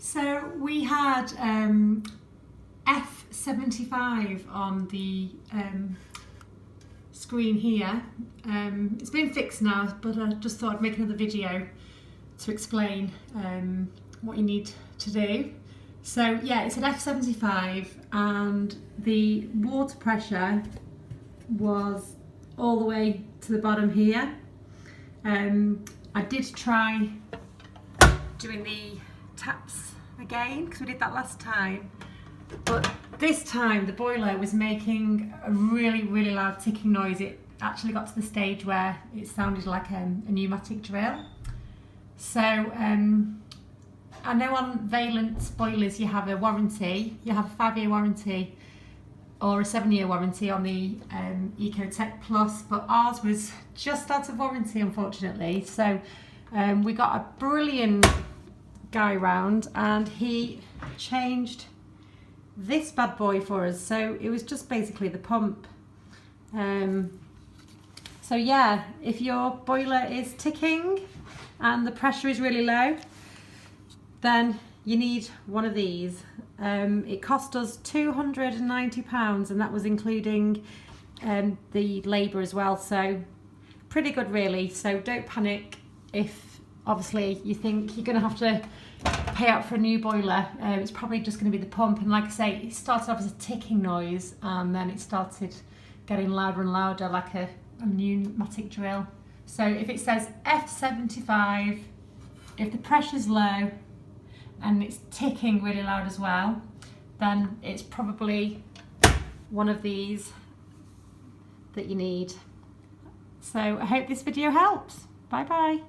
So we had F75 on the screen here. It's been fixed now, but I just thought I'd make another video to explain what you need to do. So yeah, it's an F75 and the water pressure was all the way to the bottom here. I did try doing the taps again because we did that last time, but this time the boiler was making a really loud ticking noise. It actually got to the stage where it sounded like a pneumatic drill. So I know on Vaillant boilers you have a warranty, you have a 5-year warranty or a 7-year warranty on the Ecotech Plus, but ours was just out of warranty unfortunately. So we got a brilliant guy round and he changed this bad boy for us. So it was just basically the pump. So yeah, if your boiler is ticking and the pressure is really low, then you need one of these. It cost us £290 and that was including the labour as well, so pretty good really. So don't panic if obviously you think you're going to have to pay out for a new boiler. It's probably just going to be the pump, and like I say, it started off as a ticking noise and then it started getting louder and louder like a pneumatic drill. So if it says F75, if the pressure's low and it's ticking really loud as well, then it's probably one of these that you need. So I hope this video helps. Bye bye.